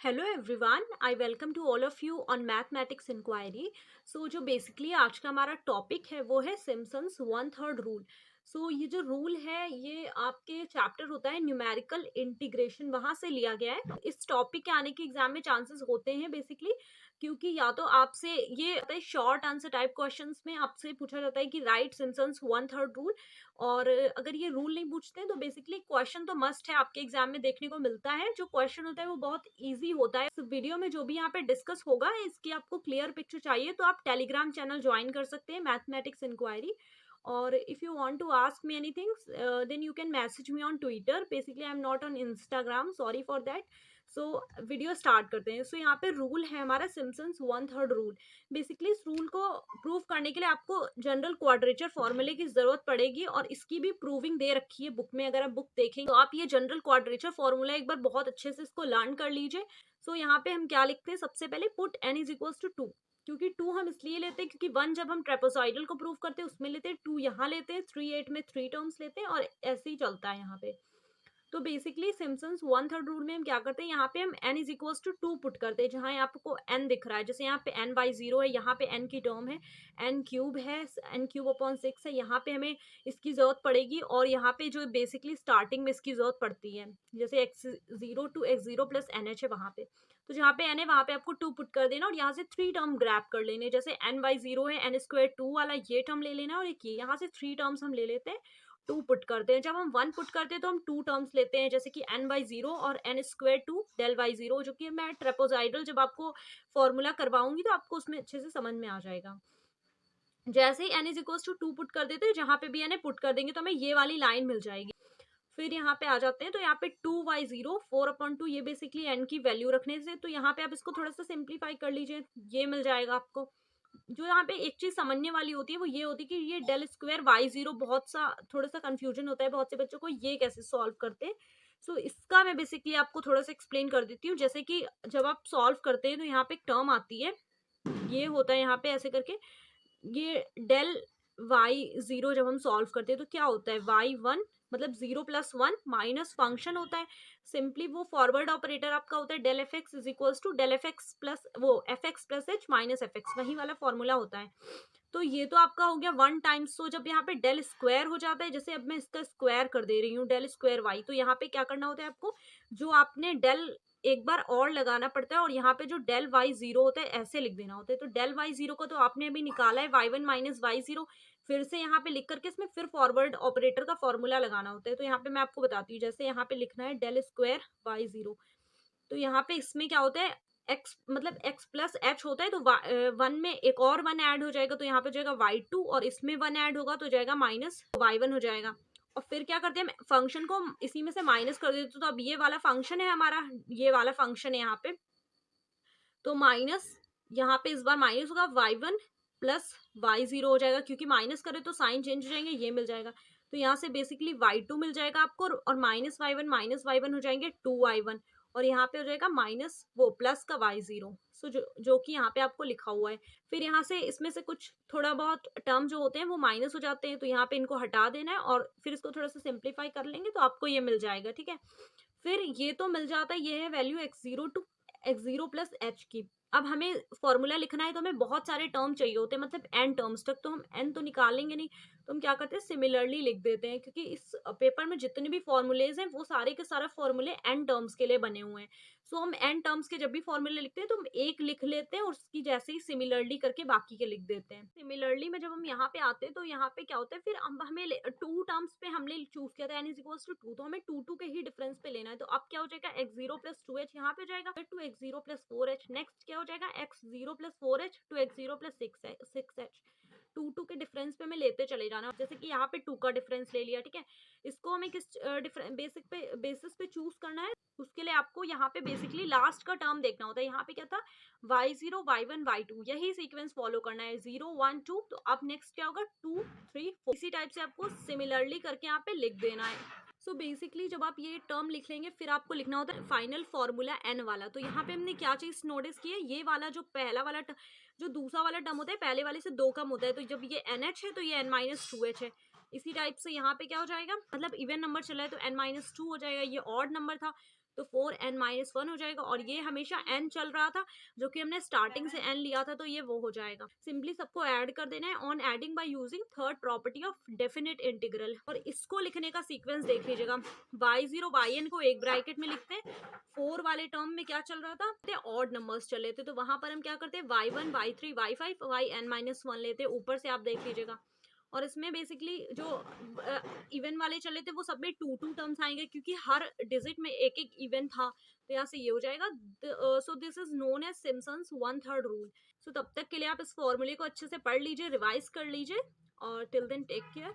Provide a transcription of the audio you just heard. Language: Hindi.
Hello everyone, I welcome to all of of you on mathematics inquiry. So जो बेसिकली आज का हमारा टॉपिक है वो है Simpson's one third rule. So ये जो रूल है ये आपके चैप्टर होता है न्यूमेरिकल इंटीग्रेशन, वहां से लिया गया है। इस टॉपिक के आने के एग्जाम में चांसेस होते हैं बेसिकली, क्योंकि या तो आपसे ये शॉर्ट आंसर टाइप क्वेश्चंस में आपसे पूछा जाता है कि write Simpson's one third rule, और अगर ये रूल नहीं पूछते हैं तो बेसिकली क्वेश्चन तो मस्ट है, आपके एग्जाम में देखने को मिलता है। जो क्वेश्चन होता है वो बहुत इजी होता है। इस वीडियो में जो भी यहाँ पे डिस्कस होगा इसकी आपको क्लियर पिक्चर चाहिए तो आप टेलीग्राम चैनल ज्वाइन कर सकते हैं, मैथमेटिक्स इंक्वायरी। और if you want to ask me anything then you can message me on Twitter. Basically I am not on Instagram, sorry for that. So video start करते हैं। सो यहाँ पे रूल है हमारा Simpson's one third rule. Basically इस रूल को प्रूव करने के लिए आपको जनरल क्वाड्रेचर फॉर्मूले की जरूरत पड़ेगी, और इसकी भी प्रूविंग दे रखी है बुक में। अगर आप बुक देखेंगे तो आप ये जनरल क्वाड्रेचर फॉर्मूला एक बार बहुत अच्छे से इसको लर्न कर लीजिए। सो यहाँ पे हम क्या लिखते हैं, सबसे पहले put n is equal to 2। क्योंकि 2 हम इसलिए लेते हैं क्योंकि 1 जब हम ट्रेपेजॉइडल को प्रूव करते हैं उसमें लेते हैं, 2 यहाँ लेते हैं, 3 8 में 3 टर्म्स लेते हैं, और ऐसे ही चलता है यहाँ पे। तो basically Simpson's one third rule में हम क्या करते हैं, यहाँ पे हम n is equal to 2 put करते हैं। जहाँ आपको n दिख रहा है, जैसे यहाँ पे n बाई 0 है, यहाँ पे n की टर्म है, n क्यूब है, n क्यूब अपॉन 6 है, यहाँ पे हमें इसकी जरूरत पड़ेगी। और यहाँ पे जो बेसिकली स्टार्टिंग में इसकी जरूरत पड़ती है, जैसे x0 to x0 plus nh है वहाँ पे, तो जहाँ पे n है वहाँ पे आपको 2 पुट कर देना, और यहाँ से 3 टर्म ग्रैप कर लेने। जैसे n बाई 0 है, n स्क्वायर 2 वाला ये टर्म ले लेना, और एक ये यहाँ से 3 टर्म्स हम ले लेते हैं, 2 पुट करते हैं। जब हम 1 पुट करते हैं तो हम 2 टर्म्स लेते हैं, जैसे कि n बाई 0 और n स्क्वायर 2 डेल बाई 0, जो कि मैं ट्रेपोजाइडल जब आपको फॉर्मूला करवाऊंगी तो आपको उसमें अच्छे से समझ में आ जाएगा। जैसे ही n is equal to 2 put कर देते हैं, जहां पे भी n पुट कर देंगे तो हमें ये वाली लाइन मिल जाएगी। फिर यहाँ पे आ जाते हैं, तो यहाँ पे 2/0 4/2, ये बेसिकली n की वैल्यू रखने से, तो यहाँ पे आप इसको थोड़ा सा सिंप्लीफाई कर लीजिए, ये मिल जाएगा आपको। जो यहाँ पे एक चीज समझने वाली होती है वो ये होती है कि ये डेल स्क्वायर y0 बहुत सा थोड़ा सा कंफ्यूजन होता है बहुत से बच्चों को, ये कैसे सॉल्व करते हैं। सो इसका मैं बेसिकली आपको थोड़ा सा एक्सप्लेन कर देती हूँ। जैसे कि जब आप सॉल्व करते हैं तो यहाँ पे एक टर्म आती है, ये होता है यहाँ पे ऐसे करके, ये डेल y0 जब हम सॉल्व करते हैं तो क्या होता है, y1 मतलब 0 प्लस 1 माइनस फंक्शन होता है। सिंपली वो फॉरवर्ड ऑपरेटर आपका होता है del f x is equal to del f x plus वो f x plus h minus f x, वही वाला फॉर्मूला होता है। तो ये तो आपका हो गया 1 टाइम्स। तो जब यहाँ पे डेल स्क्वायर हो जाता है, जैसे अब मैं इसका स्क्वायर कर दे रही हूँ डेल स्क्वायर वाई, तो यहाँ पे क्या करना होता है आपको, जो आपने डेल एक बार और लगाना पड़ता है, और यहाँ पे जो डेल वाई 0 होता है ऐसे लिख देना होता है। तो डेल वाई 0 को तो आपने अभी निकाला है y1 माइनस y0, फिर से यहाँ पे लिख करके इसमें फिर फॉरवर्ड ऑपरेटर का फॉर्मूला लगाना होता है। तो यहाँ पे मैं आपको बताती हूँ, जैसे यहाँ पे लिखना है डेल स्क्वायर y0, तो यहाँ पे इसमें क्या होता है, x मतलब x प्लस एच होता है, तो 1 में एक और 1 ऐड हो जाएगा, तो यहाँ पे हो जाएगा y2, और इसमें 1 ऐड होगा तो जाएगा माइनस y1 हो जाएगा। और फिर क्या करते हैं, फंक्शन को इसी में से माइनस कर देते हैं। तो अब ये वाला फंक्शन है हमारा, ये वाला फंक्शन है यहाँ पे, तो माइनस यहाँ पे इस बार माइनस होगा, y1 प्लस y0 हो जाएगा, क्योंकि माइनस करें तो साइन चेंज हो जाएंगे, ये मिल जाएगा। तो यहाँ से बेसिकली y2 मिल जाएगा आपको, और माइनस y1 हो जाएंगे 2y1, और यहाँ पे हो जाएगा माइनस वो प्लस का y0। सो जो कि यहाँ पे आपको लिखा हुआ है। फिर यहाँ से इसमें से कुछ थोड़ा बहुत टर्म जो होते हैं वो माइनस हो जाते हैं, तो यहाँ पे इनको हटा देना है, और फिर इसको थोड़ा सा सिंप्लीफाई कर लेंगे तो आपको ये मिल जाएगा, ठीक है। फिर ये तो मिल जाता है, ये है value x0 to x0 plus H की। अब हमें फॉर्मूला लिखना है तो हमें बहुत सारे टर्म चाहिए होते हैं, मतलब n टर्म्स तक, तो हम n तो निकालेंगे नहीं, तो हम क्या करते हैं सिमिलरली लिख देते हैं, क्योंकि इस पेपर में जितने भी फॉर्मूलेज हैं वो सारे के सारे फॉर्मूले n टर्म्स के लिए बने हुए हैं। सो हम n टर्म्स के जब भी फॉर्मूले लिखते हैं तो हम एक लिख लेते हैं और उसकी जैसे ही सिमिलरली करके बाकी के लिख देते हैं। सिमिलरली में जब हम यहाँ पे आते हैं तो यहाँ पे क्या होता है, फिर हमें 2 टर्म्स पे हमने चूज किया था n इज इक्वल्स टू 2, तो हमें 2 के ही डिफरेंस पे लेना है। तो अब क्या हो जाएगा, x0 प्लस 2h यहाँ पे हो जाएगा, फिर to x0 plus 4h, next क्या हो जाएगा x0 plus 4h to x0 plus 6h। 2 के डिफरेंस पे हमें लेते चले जाना। जैसे कि यहाँ पे 2 का डिफरेंस ले लिया, ठीक है। इसको हमें किस बेसिस पे चूज करना है, उसके लिए आपको यहाँ पे बेसिकली लास्ट का टर्म देखना होता है। यहाँ पे क्या था, y0 y1 y2, यही सीक्वेंस फॉलो करना है, 0 1 2, तो अब नेक्स्ट क्या होगा 2 3 4, इसी टाइप से आपको सिमिलरली करके यहाँ पे लिख देना है। सो बेसिकली जब आप ये टर्म लिख लेंगे फिर आपको लिखना होता है फाइनल फॉर्मूला n वाला। तो यहाँ पे हमने क्या चीज नोटिस की है, ये वाला जो पहला वाला जो दूसरा वाला टर्म होता है पहले वाले से 2 कम होता है, तो जब ये nh है तो ये n माइनस 2h है। इसी टाइप से यहाँ पे क्या हो जाएगा, मतलब इवन नंबर चला है तो n माइनस 2 हो जाएगा, ये ऑड नंबर था तो 4n-1 हो जाएगा, और ये हमेशा n चल रहा था जो कि हमने स्टार्टिंग से n लिया था, तो ये वो हो जाएगा। सिंपली सबको ऐड कर देना है on adding by using third property of definite integral. और इसको लिखने का सीक्वेंस देख लीजिएगा, y0 yn को एक ब्रैकेट में लिखते हैं, 4 वाले टर्म में क्या चल रहा था, ऑड नंबर्स चले थे, तो वहां पर हम क्या करते हैं, y1 y3 y5 yn-1 लेते हैं, ऊपर से आप देख लीजिएगा। और इसमें बेसिकली जो इवन वाले चले थे वो सब में 2 टर्म्स आएंगे, क्योंकि हर डिजिट में एक एक इवन था, तो यहाँ से ये हो जाएगा। So this is known as Simpson's 1/3 rule. So तब तक के लिए आप इस फॉर्मूले को अच्छे से पढ़ लीजिए, रिवाइज कर लीजिए, और टिल देन टेक केयर।